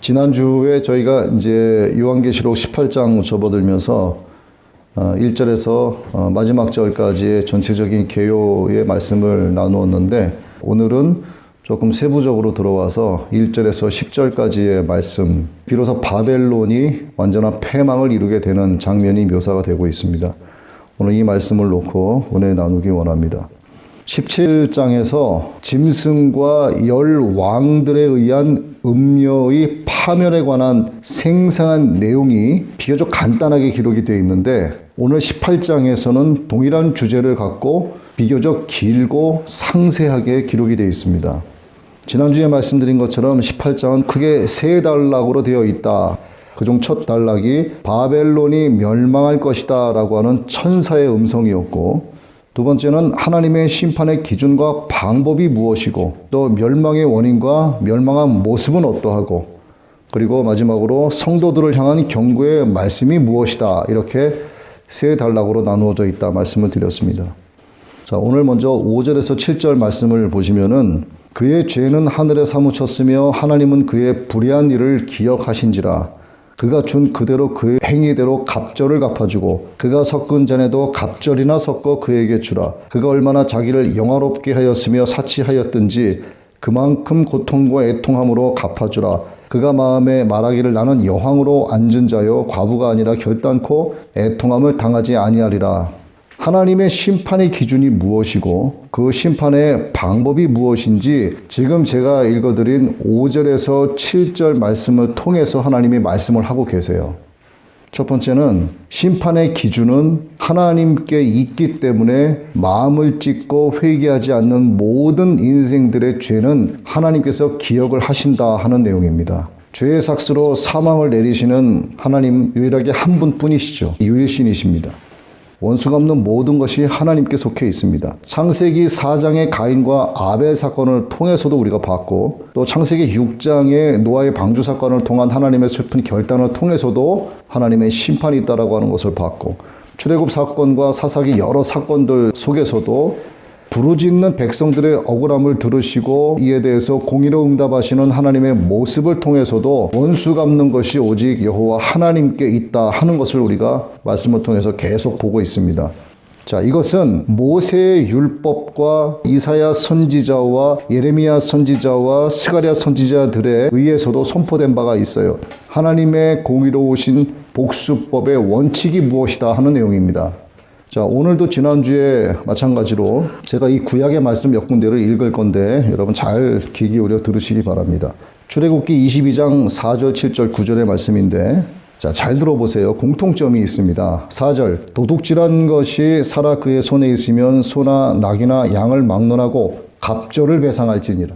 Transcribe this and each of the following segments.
지난주에 저희가 이제 요한계시록 18장 접어들면서 1절에서 마지막 절까지의 전체적인 개요의 말씀을 나누었는데, 오늘은 조금 세부적으로 들어와서 1절에서 10절까지의 말씀, 비로소 바벨론이 완전한 패망을 이루게 되는 장면이 묘사가 되고 있습니다. 오늘 이 말씀을 놓고 은혜 나누기 원합니다. 17장에서 짐승과 열 왕들에 의한 음녀의 파멸에 관한 생생한 내용이 비교적 간단하게 기록이 되어 있는데, 오늘 18장에서는 동일한 주제를 갖고 비교적 길고 상세하게 기록이 되어 있습니다. 지난주에 말씀드린 것처럼 18장은 크게 세 단락으로 되어 있다. 그중 첫 단락이 바벨론이 멸망할 것이다 라고 하는 천사의 음성이었고, 두 번째는 하나님의 심판의 기준과 방법이 무엇이고, 또 멸망의 원인과 멸망한 모습은 어떠하고, 그리고 마지막으로 성도들을 향한 경고의 말씀이 무엇이다. 이렇게 세 단락으로 나누어져 있다 말씀을 드렸습니다. 자, 오늘 먼저 5절에서 7절 말씀을 보시면은, 그의 죄는 하늘에 사무쳤으며 하나님은 그의 불의한 일을 기억하신지라. 그가 준 그대로 그의 행위대로 갑절을 갚아주고, 그가 섞은 잔에도 갑절이나 섞어 그에게 주라. 그가 얼마나 자기를 영화롭게 하였으며 사치하였든지 그만큼 고통과 애통함으로 갚아주라. 그가 마음에 말하기를 나는 여왕으로 앉은 자요 과부가 아니라 결단코 애통함을 당하지 아니하리라. 하나님의 심판의 기준이 무엇이고 그 심판의 방법이 무엇인지 지금 제가 읽어드린 5절에서 7절 말씀을 통해서 하나님이 말씀을 하고 계세요. 첫 번째는 심판의 기준은 하나님께 있기 때문에 마음을 찢고 회개하지 않는 모든 인생들의 죄는 하나님께서 기억을 하신다 하는 내용입니다. 죄의 삭스로 사망을 내리시는 하나님 유일하게 한 분뿐이시죠. 유일신이십니다. 원수가 없는 모든 것이 하나님께 속해 있습니다. 창세기 4장의 가인과 아벨 사건을 통해서도 우리가 봤고, 또 창세기 6장의 노아의 방주 사건을 통한 하나님의 슬픈 결단을 통해서도 하나님의 심판이 있다라고 하는 것을 봤고, 출애굽 사건과 사사기 여러 사건들 속에서도 부르짖는 백성들의 억울함을 들으시고 이에 대해서 공의로 응답하시는 하나님의 모습을 통해서도 원수 갚는 것이 오직 여호와 하나님께 있다 하는 것을 우리가 말씀을 통해서 계속 보고 있습니다. 자, 이것은 모세의 율법과 이사야 선지자와 예레미야 선지자와 스가랴 선지자들에 의해서도 선포된 바가 있어요. 하나님의 공의로우신 복수법의 원칙이 무엇이다 하는 내용입니다. 자, 오늘도 지난주에 마찬가지로 제가 이 구약의 말씀 몇 군데를 읽을 건데 여러분 잘 귀 기울여 들으시기 바랍니다. 출애굽기 22장 4절, 7절, 9절의 말씀인데, 자, 잘 들어보세요. 공통점이 있습니다. 4절, 도둑질한 것이 살아 그의 손에 있으면 소나 낙이나 양을 막론하고 갑절을 배상할지니라.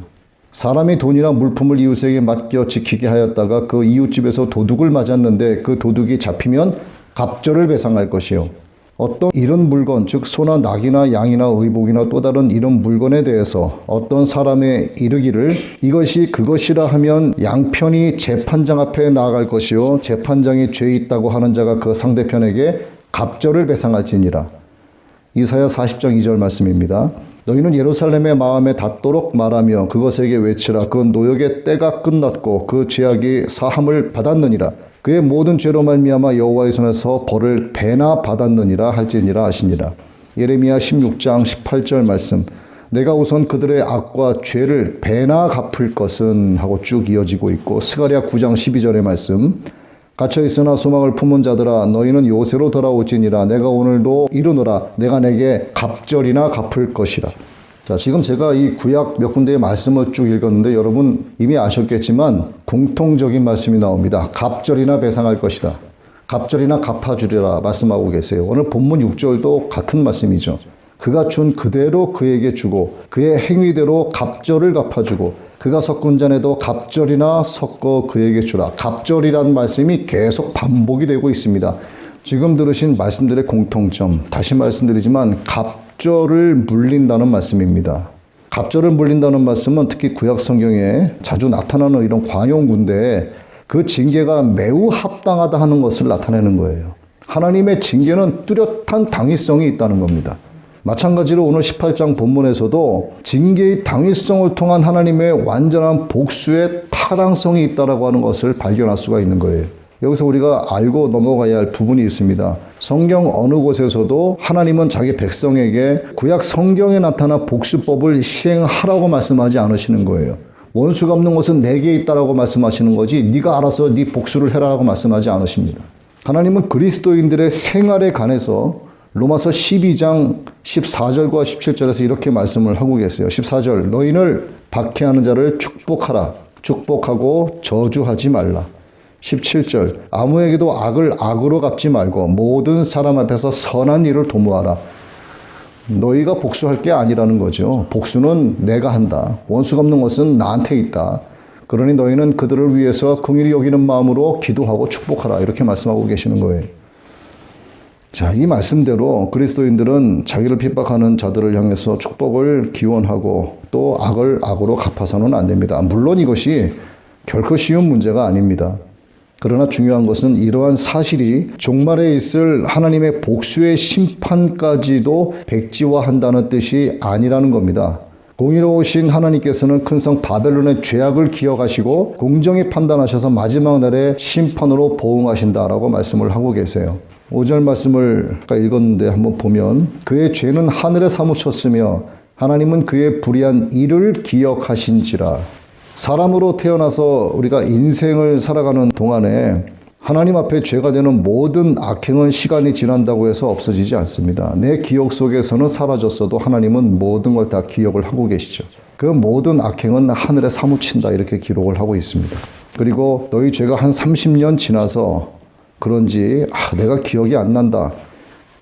사람이 돈이나 물품을 이웃에게 맡겨 지키게 하였다가 그 이웃집에서 도둑을 맞았는데 그 도둑이 잡히면 갑절을 배상할 것이요. 어떤 이런 물건, 즉 소나 낙이나 양이나 의복이나 또 다른 이런 물건에 대해서 어떤 사람의 이르기를 이것이 그것이라 하면 양편이 재판장 앞에 나아갈 것이요 재판장이 죄 있다고 하는 자가 그 상대편에게 갑절을 배상할지니라. 이사야 40장 2절 말씀입니다. 너희는 예루살렘의 마음에 닿도록 말하며 그것에게 외치라. 그 노역의 때가 끝났고 그 죄악이 사함을 받았느니라. 그의 모든 죄로 말미암아 여호와의 손에서 벌을 배나 받았느니라 할지니라 하시니라. 예레미야 16장 18절 말씀. 내가 우선 그들의 악과 죄를 배나 갚을 것은 하고 쭉 이어지고 있고, 스가랴 9장 12절의 말씀. 갇혀 있으나 소망을 품은 자들아 너희는 요새로 돌아올지니라. 내가 오늘도 이르노라. 내가 내게 갑절이나 갚을 것이라. 자, 지금 제가 이 구약 몇 군데의 말씀을 쭉 읽었는데 여러분 이미 아셨겠지만 공통적인 말씀이 나옵니다. 갑절이나 배상할 것이다. 갑절이나 갚아주리라 말씀하고 계세요. 오늘 본문 6절도 같은 말씀이죠. 그가 준 그대로 그에게 주고 그의 행위대로 갑절을 갚아주고 그가 섞은 잔에도 갑절이나 섞어 그에게 주라. 갑절이라는 말씀이 계속 반복이 되고 있습니다. 지금 들으신 말씀들의 공통점, 다시 말씀드리지만 갑절을 물린다는 말씀입니다. 갑절을 물린다는 말씀은 특히 구약 성경에 자주 나타나는 이런 관용군대에 그 징계가 매우 합당하다 하는 것을 나타내는 거예요. 하나님의 징계는 뚜렷한 당위성이 있다는 겁니다. 마찬가지로 오늘 18장 본문에서도 징계의 당위성을 통한 하나님의 완전한 복수의 타당성이 있다라고 하는 것을 발견할 수가 있는 거예요. 여기서 우리가 알고 넘어가야 할 부분이 있습니다. 성경 어느 곳에서도 하나님은 자기 백성에게 구약 성경에 나타난 복수법을 시행하라고 말씀하지 않으시는 거예요. 원수 갚는 것은 내게 있다라고 말씀하시는 거지 네가 알아서 네 복수를 해라라고 말씀하지 않으십니다. 하나님은 그리스도인들의 생활에 관해서 로마서 12장 14절과 17절에서 이렇게 말씀을 하고 계세요. 14절 너희를 박해하는 자를 축복하라. 축복하고 저주하지 말라. 17절 아무에게도 악을 악으로 갚지 말고 모든 사람 앞에서 선한 일을 도모하라. 너희가 복수할 게 아니라는 거죠. 복수는 내가 한다. 원수 갚는 것은 나한테 있다. 그러니 너희는 그들을 위해서 긍휼히 여기는 마음으로 기도하고 축복하라. 이렇게 말씀하고 계시는 거예요. 자, 이 말씀대로 그리스도인들은 자기를 핍박하는 자들을 향해서 축복을 기원하고 또 악을 악으로 갚아서는 안 됩니다. 물론 이것이 결코 쉬운 문제가 아닙니다. 그러나 중요한 것은 이러한 사실이 종말에 있을 하나님의 복수의 심판까지도 백지화한다는 뜻이 아니라는 겁니다. 공의로우신 하나님께서는 큰 성 바벨론의 죄악을 기억하시고 공정히 판단하셔서 마지막 날에 심판으로 보응하신다라고 말씀을 하고 계세요. 5절 말씀을 아까 읽었는데 한번 보면 그의 죄는 하늘에 사무쳤으며 하나님은 그의 불의한 일을 기억하신지라. 사람으로 태어나서 우리가 인생을 살아가는 동안에 하나님 앞에 죄가 되는 모든 악행은 시간이 지난다고 해서 없어지지 않습니다. 내 기억 속에서는 사라졌어도 하나님은 모든 걸 다 기억을 하고 계시죠. 그 모든 악행은 하늘에 사무친다 이렇게 기록을 하고 있습니다. 그리고 너희 죄가 한 30년 지나서 그런지 내가 기억이 안 난다.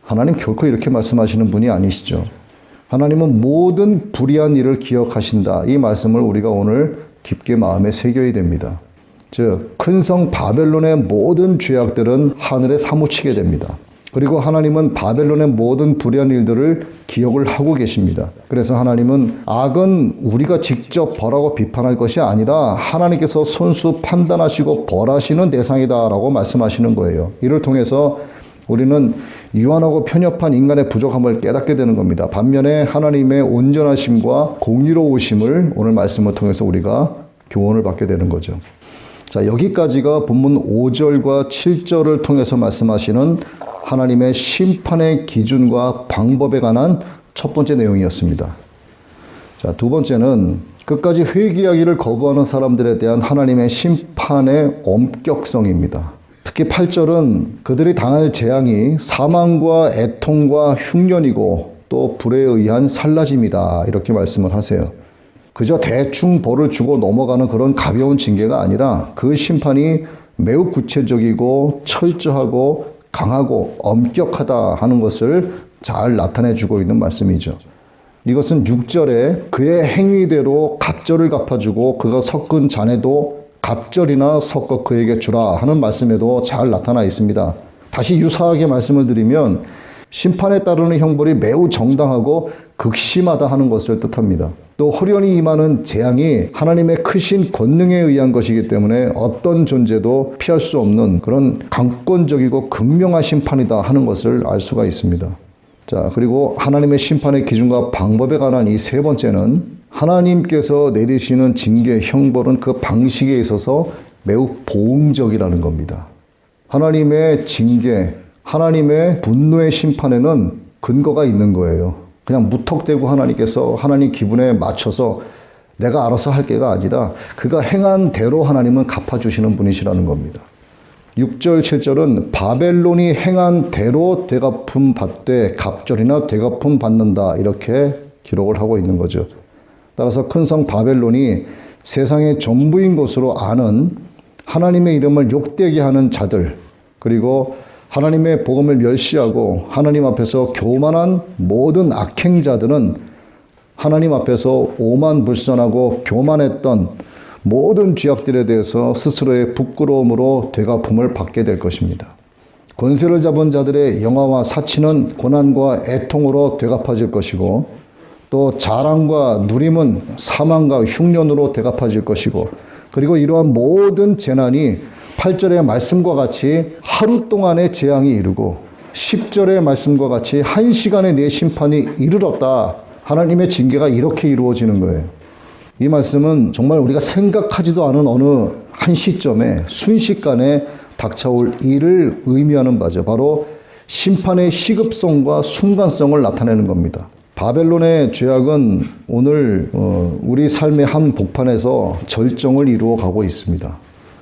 하나님 결코 이렇게 말씀하시는 분이 아니시죠. 하나님은 모든 불의한 일을 기억하신다. 이 말씀을 우리가 오늘 깊게 마음에 새겨야 됩니다. 즉, 큰 성 바벨론의 모든 죄악들은 하늘에 사무치게 됩니다. 그리고 하나님은 바벨론의 모든 불의한 일들을 기억을 하고 계십니다. 그래서 하나님은 악은 우리가 직접 벌하고 비판할 것이 아니라 하나님께서 손수 판단하시고 벌하시는 대상이다라고 말씀하시는 거예요. 이를 통해서 우리는 유한하고 편협한 인간의 부족함을 깨닫게 되는 겁니다. 반면에 하나님의 온전하심과 공의로우심을 오늘 말씀을 통해서 우리가 교훈을 받게 되는 거죠. 자, 여기까지가 본문 5절과 7절을 통해서 말씀하시는 하나님의 심판의 기준과 방법에 관한 첫 번째 내용이었습니다. 자, 두 번째는 끝까지 회개하기를 거부하는 사람들에 대한 하나님의 심판의 엄격성입니다. 특히 8절은 그들이 당할 재앙이 사망과 애통과 흉년이고 또 불에 의한 살라짐이다 이렇게 말씀을 하세요. 그저 대충 벌을 주고 넘어가는 그런 가벼운 징계가 아니라 그 심판이 매우 구체적이고 철저하고 강하고 엄격하다 하는 것을 잘 나타내주고 있는 말씀이죠. 이것은 6절에 그의 행위대로 갑절을 갚아주고 그가 섞은 잔에도 갑절이나 섞어 그에게 주라 하는 말씀에도 잘 나타나 있습니다. 다시 유사하게 말씀을 드리면 심판에 따르는 형벌이 매우 정당하고 극심하다 하는 것을 뜻합니다. 또 호련히 임하는 재앙이 하나님의 크신 권능에 의한 것이기 때문에 어떤 존재도 피할 수 없는 그런 강권적이고 극명한 심판이다 하는 것을 알 수가 있습니다. 자, 그리고 하나님의 심판의 기준과 방법에 관한 이 세 번째는 하나님께서 내리시는 징계, 형벌은 그 방식에 있어서 매우 보응적이라는 겁니다. 하나님의 징계, 하나님의 분노의 심판에는 근거가 있는 거예요. 그냥 무턱대고 하나님께서 하나님 기분에 맞춰서 내가 알아서 할 게가 아니라 그가 행한 대로 하나님은 갚아주시는 분이시라는 겁니다. 6절, 7절은 바벨론이 행한 대로 되갚음 받되 갑절이나 되갚음 받는다 이렇게 기록을 하고 있는 거죠. 따라서 큰 성 바벨론이 세상의 전부인 것으로 아는 하나님의 이름을 욕되게 하는 자들, 그리고 하나님의 복음을 멸시하고 하나님 앞에서 교만한 모든 악행자들은 하나님 앞에서 오만불선하고 교만했던 모든 죄악들에 대해서 스스로의 부끄러움으로 되갚음을 받게 될 것입니다. 권세를 잡은 자들의 영화와 사치는 고난과 애통으로 되갚아질 것이고 또 자랑과 누림은 사망과 흉년으로 되갚아질 것이고 그리고 이러한 모든 재난이 8절의 말씀과 같이 하루 동안의 재앙이 이르고 10절의 말씀과 같이 한 시간에 내 심판이 이르렀다. 하나님의 징계가 이렇게 이루어지는 거예요. 이 말씀은 정말 우리가 생각하지도 않은 어느 한 시점에 순식간에 닥쳐올 일을 의미하는 바죠. 바로 심판의 시급성과 순간성을 나타내는 겁니다. 바벨론의 죄악은 오늘 우리 삶의 한 복판에서 절정을 이루어 가고 있습니다.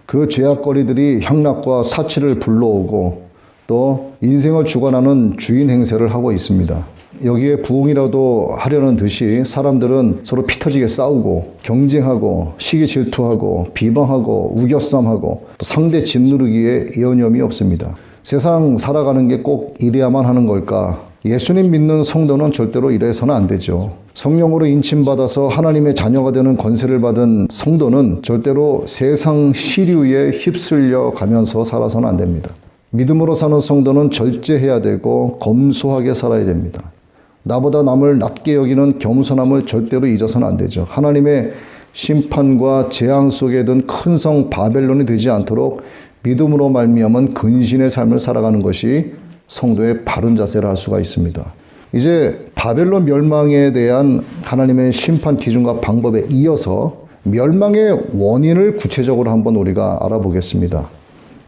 그 죄악거리들이 향락과 사치를 불러오고 또 인생을 주관하는 주인 행세를 하고 있습니다. 여기에 부응이라도 하려는 듯이 사람들은 서로 피 터지게 싸우고 경쟁하고 시기 질투하고 비방하고 우겨싸움하고 또 상대 짓누르기에 여념이 없습니다. 세상 살아가는 게 꼭 이래야만 하는 걸까? 예수님 믿는 성도는 절대로 이래서는 안 되죠. 성령으로 인침받아서 하나님의 자녀가 되는 권세를 받은 성도는 절대로 세상 시류에 휩쓸려 가면서 살아서는 안 됩니다. 믿음으로 사는 성도는 절제해야 되고 검소하게 살아야 됩니다. 나보다 남을 낮게 여기는 겸손함을 절대로 잊어서는 안 되죠. 하나님의 심판과 재앙 속에 든 큰 성 바벨론이 되지 않도록 믿음으로 말미암은 근신의 삶을 살아가는 것이 성도의 바른 자세를 할 수가 있습니다. 이제 바벨론 멸망에 대한 하나님의 심판 기준과 방법에 이어서 멸망의 원인을 구체적으로 한번 우리가 알아보겠습니다.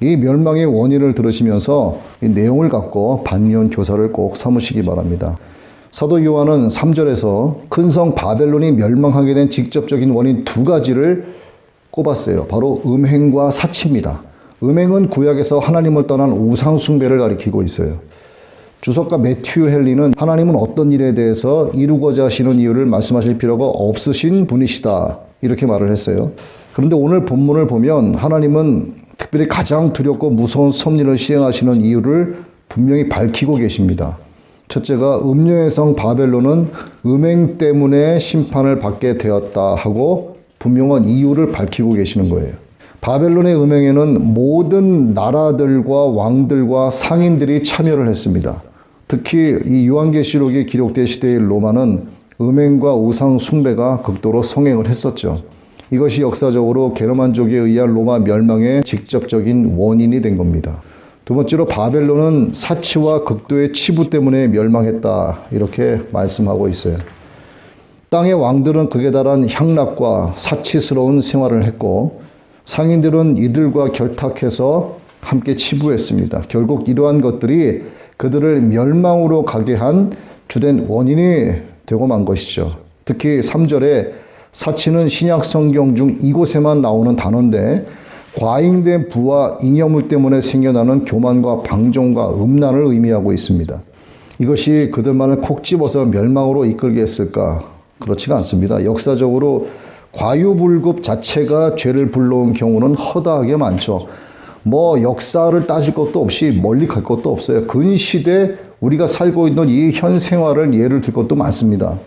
이 멸망의 원인을 들으시면서 이 내용을 갖고 반면 교사를 꼭 삼으시기 바랍니다. 사도 요한은 3절에서 큰 성 바벨론이 멸망하게 된 직접적인 원인 두 가지를 꼽았어요. 바로 음행과 사치입니다. 음행은 구약에서 하나님을 떠난 우상 숭배를 가리키고 있어요. 주석가 매튜 헨리는 하나님은 어떤 일에 대해서 이루고자 하시는 이유를 말씀하실 필요가 없으신 분이시다. 이렇게 말을 했어요. 그런데 오늘 본문을 보면 하나님은 특별히 가장 두렵고 무서운 섭리를 시행하시는 이유를 분명히 밝히고 계십니다. 첫째가 음료의 성 바벨론은 음행 때문에 심판을 받게 되었다 하고 분명한 이유를 밝히고 계시는 거예요. 바벨론의 음행에는 모든 나라들과 왕들과 상인들이 참여를 했습니다. 특히 이 요한계시록에 기록된 시대의 로마는 음행과 우상 숭배가 극도로 성행을 했었죠. 이것이 역사적으로 게르만족에 의한 로마 멸망의 직접적인 원인이 된 겁니다. 두 번째로 바벨론은 사치와 극도의 치부 때문에 멸망했다 이렇게 말씀하고 있어요. 땅의 왕들은 극에 달한 향락과 사치스러운 생활을 했고 상인들은 이들과 결탁해서 함께 치부했습니다. 결국 이러한 것들이 그들을 멸망으로 가게 한 주된 원인이 되고 만 것이죠. 특히 3절에 사치는 신약 성경 중 이곳에만 나오는 단어인데 과잉된 부와 잉여물 때문에 생겨나는 교만과 방종과 음란을 의미하고 있습니다. 이것이 그들만을 콕 집어서 멸망으로 이끌게 했을까? 그렇지가 않습니다. 역사적으로 과유불급 자체가 죄를 불러온 경우는 허다하게 많죠. 역사를 따질 것도 없이 멀리 갈 것도 없어요. 근시대 우리가 살고 있는 이 현 생활을 예를 들 것도 많습니다.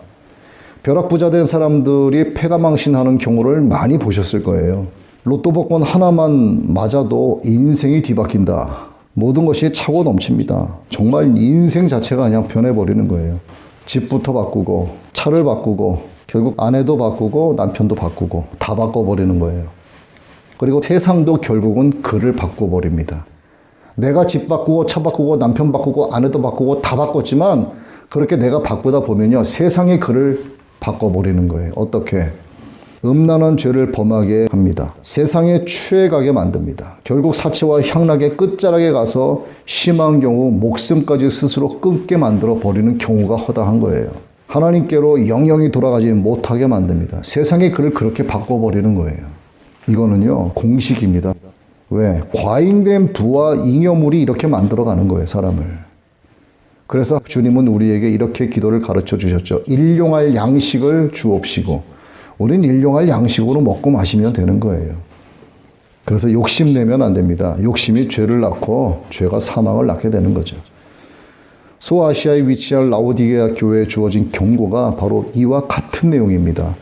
벼락부자 된 사람들이 패가망신하는 경우를 많이 보셨을 거예요. 로또 복권 하나만 맞아도 인생이 뒤바뀐다. 모든 것이 차고 넘칩니다. 정말 인생 자체가 그냥 변해버리는 거예요. 집부터 바꾸고 차를 바꾸고 결국 아내도 바꾸고 남편도 바꾸고 다 바꿔버리는 거예요. 그리고 세상도 결국은 그를 바꿔버립니다. 내가 집 바꾸고 차 바꾸고 남편 바꾸고 아내도 바꾸고 다 바꿨지만 그렇게 내가 바꾸다 보면요. 세상이 그를 바꿔버리는 거예요. 어떻게? 음란한 죄를 범하게 합니다. 세상에 취해가게 만듭니다. 결국 사치와 향락의 끝자락에 가서 심한 경우 목숨까지 스스로 끊게 만들어 버리는 경우가 허다한 거예요. 하나님께로 영영이 돌아가지 못하게 만듭니다. 세상이 그를 그렇게 바꿔버리는 거예요. 이거는요 공식입니다. 왜? 과잉된 부와 잉여물이 이렇게 만들어가는 거예요. 사람을. 그래서 주님은 우리에게 이렇게 기도를 가르쳐 주셨죠. 일용할 양식을 주옵시고 우린 일용할 양식으로 먹고 마시면 되는 거예요. 그래서 욕심내면 안 됩니다. 욕심이 죄를 낳고 죄가 사망을 낳게 되는 거죠. 소아시아에 위치한 라오디게아 교회에 주어진 경고가 바로 이와 같은 내용입니다.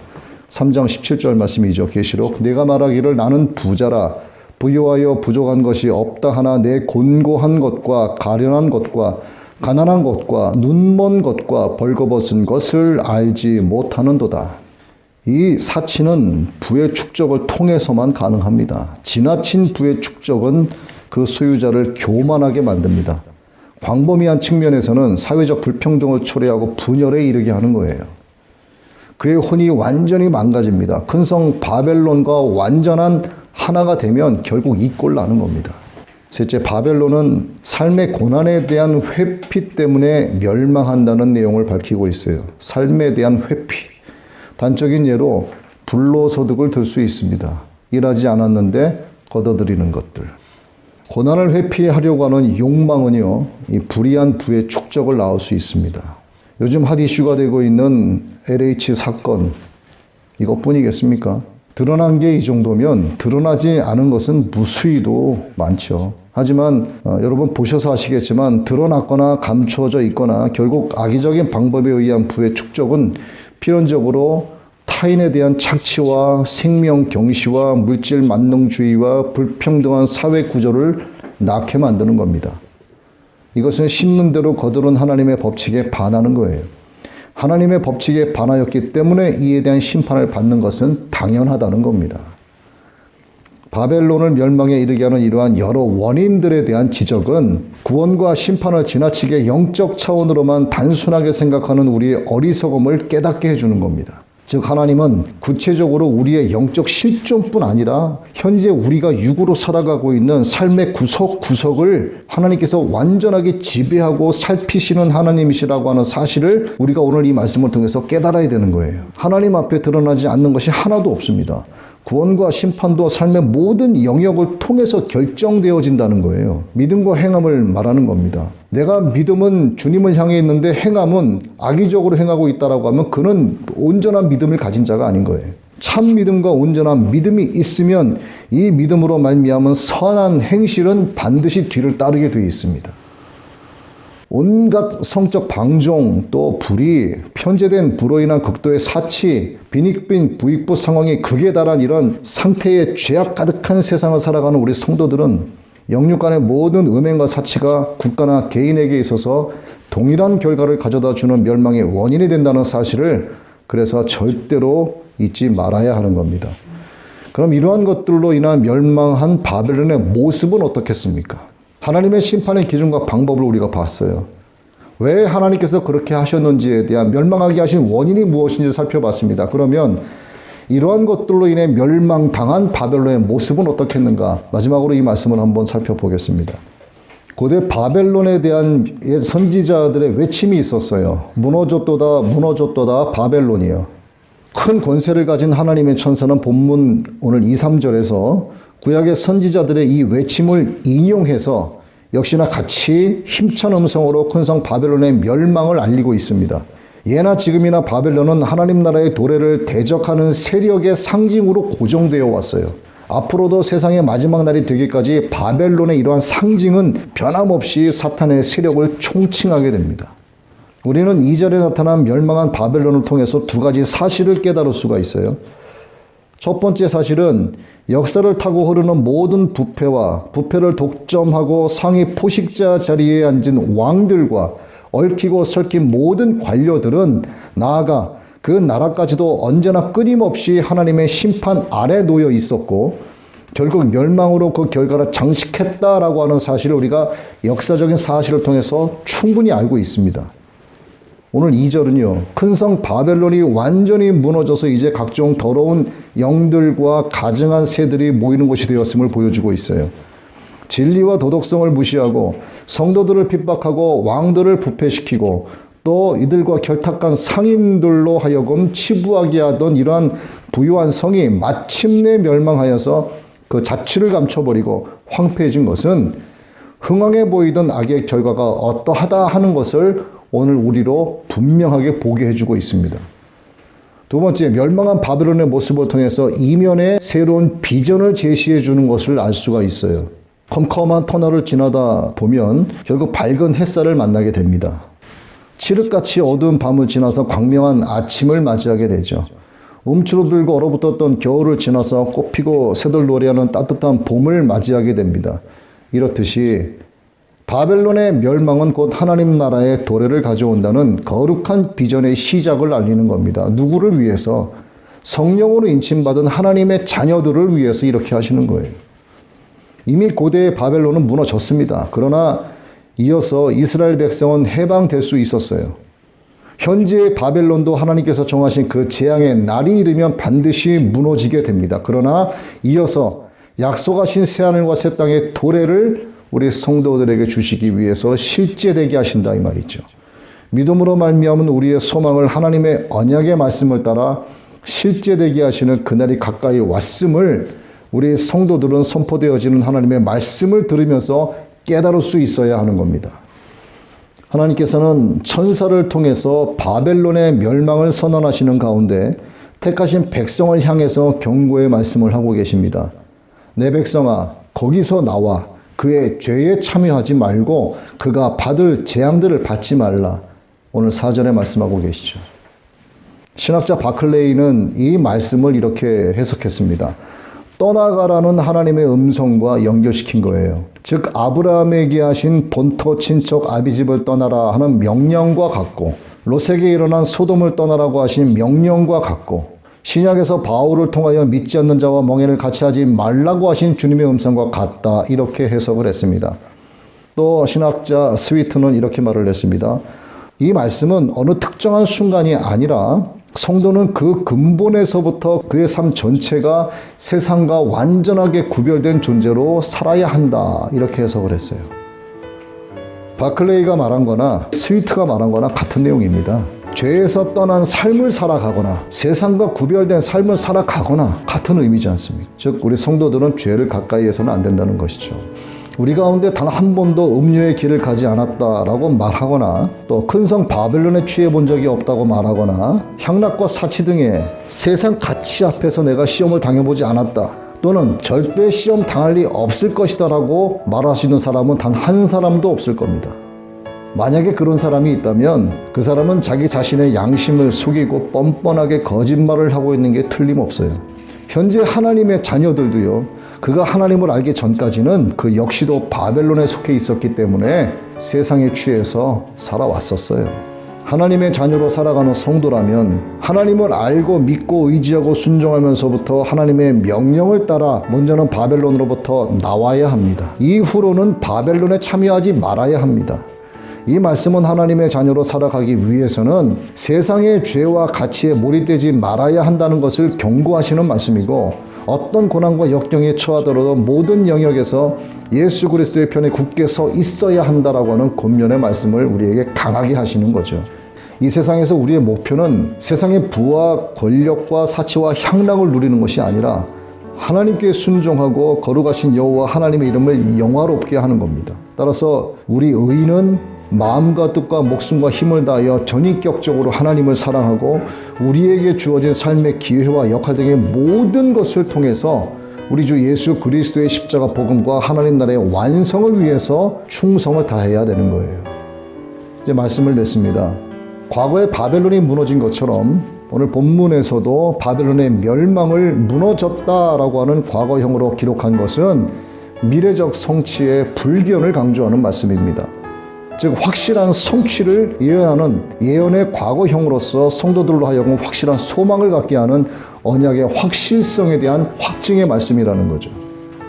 3장 17절 말씀이죠. 계시록 내가 말하기를 나는 부자라 부유하여 부족한 것이 없다 하나 내 곤고한 것과 가련한 것과 가난한 것과 눈먼 것과 벌거벗은 것을 알지 못하는도다. 이 사치는 부의 축적을 통해서만 가능합니다. 지나친 부의 축적은 그 소유자를 교만하게 만듭니다. 광범위한 측면에서는 사회적 불평등을 초래하고 분열에 이르게 하는 거예요. 그의 혼이 완전히 망가집니다. 큰 성 바벨론과 완전한 하나가 되면 결국 이 꼴 나는 겁니다. 셋째, 바벨론은 삶의 고난에 대한 회피 때문에 멸망한다는 내용을 밝히고 있어요. 삶에 대한 회피. 단적인 예로 불로소득을 들 수 있습니다. 일하지 않았는데 걷어들이는 것들. 고난을 회피하려고 하는 욕망은요, 이 불의한 부의 축적을 낳을 수 있습니다. 요즘 핫 이슈가 되고 있는 LH 사건, 이것뿐이겠습니까? 드러난 게 이 정도면 드러나지 않은 것은 무수히도 많죠. 하지만 여러분 보셔서 아시겠지만 드러났거나 감추어져 있거나 결국 악의적인 방법에 의한 부의 축적은 필연적으로 타인에 대한 착취와 생명 경시와 물질 만능주의와 불평등한 사회 구조를 낳게 만드는 겁니다. 이것은 심는 대로 거두는 하나님의 법칙에 반하는 거예요. 하나님의 법칙에 반하였기 때문에 이에 대한 심판을 받는 것은 당연하다는 겁니다. 바벨론을 멸망에 이르게 하는 이러한 여러 원인들에 대한 지적은 구원과 심판을 지나치게 영적 차원으로만 단순하게 생각하는 우리의 어리석음을 깨닫게 해주는 겁니다. 즉 하나님은 구체적으로 우리의 영적 실존뿐 아니라 현재 우리가 육으로 살아가고 있는 삶의 구석구석을 하나님께서 완전하게 지배하고 살피시는 하나님이시라고 하는 사실을 우리가 오늘 이 말씀을 통해서 깨달아야 되는 거예요. 하나님 앞에 드러나지 않는 것이 하나도 없습니다. 구원과 심판도 삶의 모든 영역을 통해서 결정되어진다는 거예요. 믿음과 행함을 말하는 겁니다. 내가 믿음은 주님을 향해 있는데 행함은 악의적으로 행하고 있다라고 하면 그는 온전한 믿음을 가진 자가 아닌 거예요. 참 믿음과 온전한 믿음이 있으면 이 믿음으로 말미암은 선한 행실은 반드시 뒤를 따르게 되어 있습니다. 온갖 성적 방종, 또 불의, 편제된 부로 인한 극도의 사치, 빈익빈 부익부 상황이 극에 달한 이런 상태의 죄악 가득한 세상을 살아가는 우리 성도들은 영육 간의 모든 음행과 사치가 국가나 개인에게 있어서 동일한 결과를 가져다 주는 멸망의 원인이 된다는 사실을 그래서 절대로 잊지 말아야 하는 겁니다. 그럼 이러한 것들로 인한 멸망한 바벨론의 모습은 어떻겠습니까? 하나님의 심판의 기준과 방법을 우리가 봤어요. 왜 하나님께서 그렇게 하셨는지에 대한 멸망하게 하신 원인이 무엇인지 살펴봤습니다. 그러면 이러한 것들로 인해 멸망당한 바벨론의 모습은 어떻겠는가? 마지막으로 이 말씀을 한번 살펴보겠습니다. 고대 바벨론에 대한 선지자들의 외침이 있었어요. 무너졌도다, 무너졌도다, 바벨론이요. 큰 권세를 가진 하나님의 천사는 본문 오늘 2, 3절에서 구약의 선지자들의 이 외침을 인용해서 역시나 같이 힘찬 음성으로 큰 성 바벨론의 멸망을 알리고 있습니다. 예나 지금이나 바벨론은 하나님 나라의 도래를 대적하는 세력의 상징으로 고정되어 왔어요. 앞으로도 세상의 마지막 날이 되기까지 바벨론의 이러한 상징은 변함없이 사탄의 세력을 총칭하게 됩니다. 우리는 2절에 나타난 멸망한 바벨론을 통해서 두 가지 사실을 깨달을 수가 있어요. 첫 번째 사실은 역사를 타고 흐르는 모든 부패와 부패를 독점하고 상위 포식자 자리에 앉은 왕들과 얽히고 설킨 모든 관료들은 나아가 그 나라까지도 언제나 끊임없이 하나님의 심판 아래 놓여 있었고 결국 멸망으로 그 결과를 장식했다라고 하는 사실을 우리가 역사적인 사실을 통해서 충분히 알고 있습니다. 오늘 2절은요. 큰 성 바벨론이 완전히 무너져서 이제 각종 더러운 영들과 가증한 새들이 모이는 곳이 되었음을 보여주고 있어요. 진리와 도덕성을 무시하고 성도들을 핍박하고 왕들을 부패시키고 또 이들과 결탁한 상인들로 하여금 치부하게 하던 이러한 부유한 성이 마침내 멸망하여서 그 자취를 감춰버리고 황폐해진 것은 흥황해 보이던 악의 결과가 어떠하다 하는 것을 오늘 우리로 분명하게 보게 해주고 있습니다. 두 번째, 멸망한 바벨론의 모습을 통해서 이면에 새로운 비전을 제시해 주는 것을 알 수가 있어요. 컴컴한 터널을 지나다 보면 결국 밝은 햇살을 만나게 됩니다. 칠흑같이 어두운 밤을 지나서 광명한 아침을 맞이하게 되죠. 움츠러들고 얼어붙었던 겨울을 지나서 꽃피고 새들 노래하는 따뜻한 봄을 맞이하게 됩니다. 이렇듯이 바벨론의 멸망은 곧 하나님 나라의 도래를 가져온다는 거룩한 비전의 시작을 알리는 겁니다. 누구를 위해서? 성령으로 인침받은 하나님의 자녀들을 위해서 이렇게 하시는 거예요. 이미 고대의 바벨론은 무너졌습니다. 그러나 이어서 이스라엘 백성은 해방될 수 있었어요. 현재의 바벨론도 하나님께서 정하신 그 재앙의 날이 이르면 반드시 무너지게 됩니다. 그러나 이어서 약속하신 새하늘과 새 땅의 도래를 우리 성도들에게 주시기 위해서 실제되게 하신다 이 말이죠. 믿음으로 말미암은 우리의 소망을 하나님의 언약의 말씀을 따라 실제되게 하시는 그날이 가까이 왔음을 우리 성도들은 선포되어지는 하나님의 말씀을 들으면서 깨달을 수 있어야 하는 겁니다. 하나님께서는 천사를 통해서 바벨론의 멸망을 선언하시는 가운데 택하신 백성을 향해서 경고의 말씀을 하고 계십니다. 내 백성아, 거기서 나와 그의 죄에 참여하지 말고 그가 받을 재앙들을 받지 말라. 오늘 4절에 말씀하고 계시죠. 신학자 바클레이는 이 말씀을 이렇게 해석했습니다. 떠나가라는 하나님의 음성과 연결시킨 거예요. 즉 아브라함에게 하신 본토 친척 아비집을 떠나라 하는 명령과 같고, 롯에게 일어난 소돔을 떠나라고 하신 명령과 같고, 신약에서 바울을 통하여 믿지 않는 자와 멍에를 같이 하지 말라고 하신 주님의 음성과 같다, 이렇게 해석을 했습니다. 또 신학자 스위트는 이렇게 말을 했습니다. 이 말씀은 어느 특정한 순간이 아니라 성도는 그 근본에서부터 그의 삶 전체가 세상과 완전하게 구별된 존재로 살아야 한다, 이렇게 해석을 했어요. 바클레이가 말한 거나 스위트가 말한 거나 같은 내용입니다. 죄에서 떠난 삶을 살아가거나 세상과 구별된 삶을 살아가거나 같은 의미지 않습니까? 즉 우리 성도들은 죄를 가까이 해서는 안 된다는 것이죠. 우리 가운데 단 한 번도 음료의 길을 가지 않았다라고 말하거나, 또 큰 성 바벨론에 취해 본 적이 없다고 말하거나, 향락과 사치 등의 세상 가치 앞에서 내가 시험을 당해보지 않았다, 또는 절대 시험 당할 리 없을 것이다 라고 말할 수 있는 사람은 단 한 사람도 없을 겁니다. 만약에 그런 사람이 있다면 그 사람은 자기 자신의 양심을 속이고 뻔뻔하게 거짓말을 하고 있는 게 틀림없어요. 현재 하나님의 자녀들도요, 그가 하나님을 알기 전까지는 그 역시도 바벨론에 속해 있었기 때문에 세상에 취해서 살아왔었어요. 하나님의 자녀로 살아가는 성도라면 하나님을 알고 믿고 의지하고 순종하면서부터 하나님의 명령을 따라 먼저는 바벨론으로부터 나와야 합니다. 이후로는 바벨론에 참여하지 말아야 합니다. 이 말씀은 하나님의 자녀로 살아가기 위해서는 세상의 죄와 가치에 몰입되지 말아야 한다는 것을 경고하시는 말씀이고, 어떤 고난과 역경에 처하더라도 모든 영역에서 예수 그리스도의 편에 굳게 서 있어야 한다라고 하는 권면의 말씀을 우리에게 강하게 하시는 거죠. 이 세상에서 우리의 목표는 세상의 부와 권력과 사치와 향락을 누리는 것이 아니라 하나님께 순종하고 거룩하신 여호와 하나님의 이름을 영화롭게 하는 겁니다. 따라서 우리 의인은 마음과 뜻과 목숨과 힘을 다하여 전인격적으로 하나님을 사랑하고 우리에게 주어진 삶의 기회와 역할 등의 모든 것을 통해서 우리 주 예수 그리스도의 십자가 복음과 하나님 나라의 완성을 위해서 충성을 다해야 되는 거예요. 이제 말씀을 냈습니다. 과거에 바벨론이 무너진 것처럼 오늘 본문에서도 바벨론의 멸망을 무너졌다라고 하는 과거형으로 기록한 것은 미래적 성취의 불변을 강조하는 말씀입니다. 즉 확실한 성취를 예언하는 예언의 과거형으로서 성도들로 하여금 확실한 소망을 갖게 하는 언약의 확실성에 대한 확증의 말씀이라는 거죠.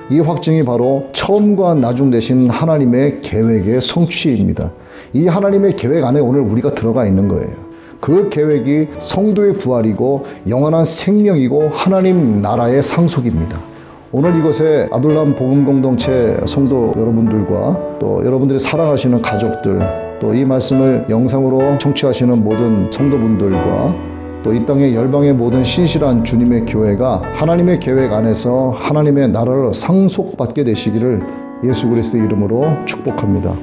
이 확증이 바로 처음과 나중 되신 하나님의 계획의 성취입니다. 이 하나님의 계획 안에 오늘 우리가 들어가 있는 거예요. 그 계획이 성도의 부활이고 영원한 생명이고 하나님 나라의 상속입니다. 오늘 이곳에 아둘람 복음공동체 성도 여러분들과 또 여러분들이 사랑하시는 가족들, 또 이 말씀을 영상으로 청취하시는 모든 성도분들과 또 이 땅의 열방의 모든 신실한 주님의 교회가 하나님의 계획 안에서 하나님의 나라를 상속받게 되시기를 예수 그리스도의 이름으로 축복합니다.